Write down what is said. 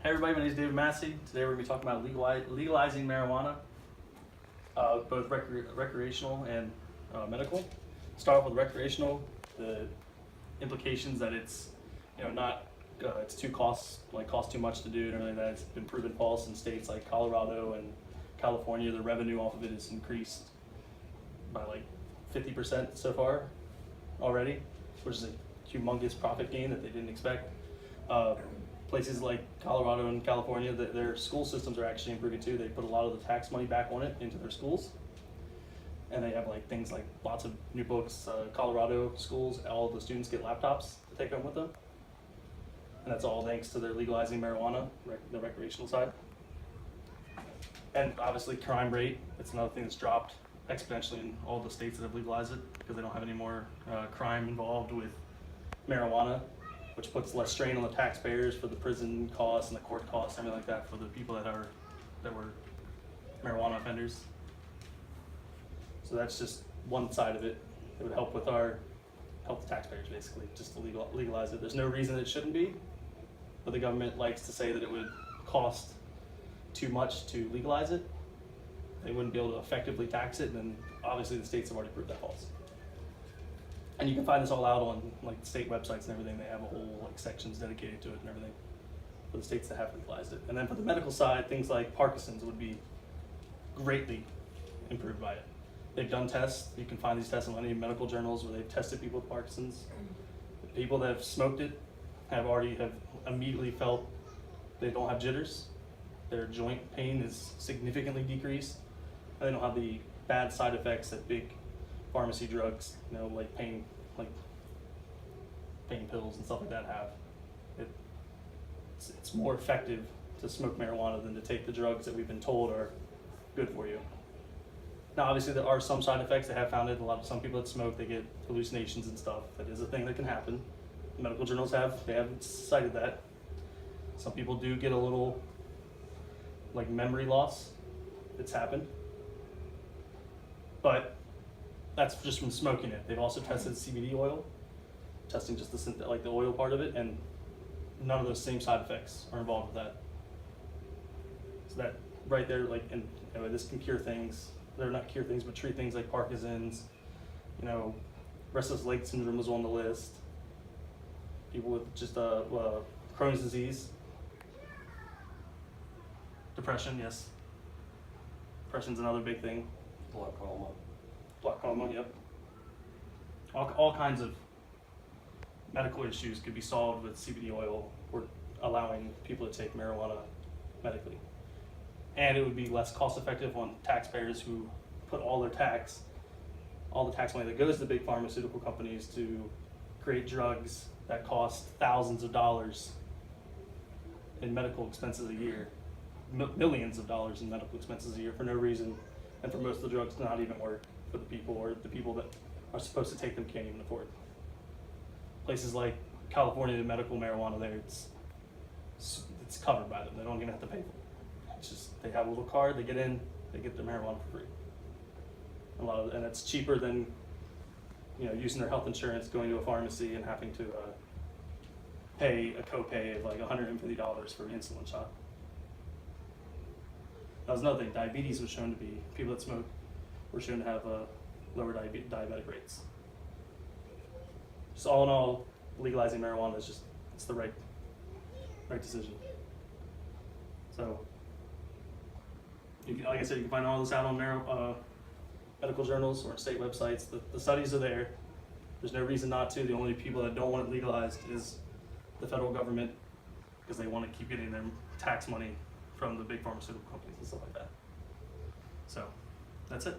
Hey everybody, my name is David Massey. Today we're going to be talking about legalizing marijuana, both recreational and medical. Start off with recreational. The implications that it's not it's costs too much to do and everything like that. It's been proven false in states like Colorado and California. The revenue off of it is increased by like 50% so far already, which is a humongous profit gain that they didn't expect. Places like Colorado and California, their school systems are actually improving too. They put a lot of the tax money back on it into their schools. And they have things like lots of new books. Colorado schools, all the students get laptops to take home with them. And that's all thanks to their legalizing marijuana, the recreational side. And obviously crime rate, it's another thing that's dropped exponentially in all the states that have legalized it because they don't have any more crime involved with marijuana, which puts less strain on the taxpayers for the prison costs and the court costs, everything like that for the people that were marijuana offenders. So that's just one side of it. It would help help the taxpayers basically, just to legalize it. There's no reason it shouldn't be, but the government likes to say that it would cost too much to legalize it. They wouldn't be able to effectively tax it, and then obviously the states have already proved that false. And you can find this all out on state websites and everything. They have a whole sections dedicated to it and everything for the states that have legalized it. And then for the medical side, things like Parkinson's would be greatly improved by it. They've done tests. You can find these tests in many medical journals where they've tested people with Parkinson's. The people that have smoked it have immediately felt they don't have jitters. Their joint pain is significantly decreased. And they don't have the bad side effects that big pharmacy drugs, like pain pills and stuff like that have. It's more effective to smoke marijuana than to take the drugs that we've been told are good for you. Now, obviously, there are some side effects. They have found it. Some people that smoke, they get hallucinations and stuff. That is a thing that can happen. Medical journals have cited that. Some people do get a little memory loss. It's happened, but that's just from smoking it. They've also tested CBD oil, testing just the oil part of it, and none of those same side effects are involved with that. So that right there, this can cure things. They're not cure things, but treat things like Parkinson's. Restless leg syndrome was on the list. People with just Crohn's disease, depression, yes. Depression's another big thing. Glaucoma, yep. All kinds of medical issues could be solved with CBD oil or allowing people to take marijuana medically. And it would be less cost effective on taxpayers who put all the tax money that goes to the big pharmaceutical companies to create drugs that cost thousands of dollars in medical expenses a year, millions of dollars in medical expenses a year for no reason, and for most of the drugs to not even work for the people, or the people that are supposed to take them can't even afford. Places like California, the medical marijuana there, it's covered by them. They don't even have to pay for it. It's just they have a little card, they get in, they get their marijuana for free. And it's cheaper than using their health insurance, going to a pharmacy and having to pay a copay of $150 for an insulin shot. That was another thing. Diabetes was shown to be, people that smoke were shown to have lower diabetic rates. Just all in all, legalizing marijuana is it's the right decision. So, like I said, you can find all this out on medical journals or state websites. The studies are there. There's no reason not to. The only people that don't want it legalized is the federal government, because they want to keep getting their tax money from the big pharmaceutical companies and stuff like that. So, that's it.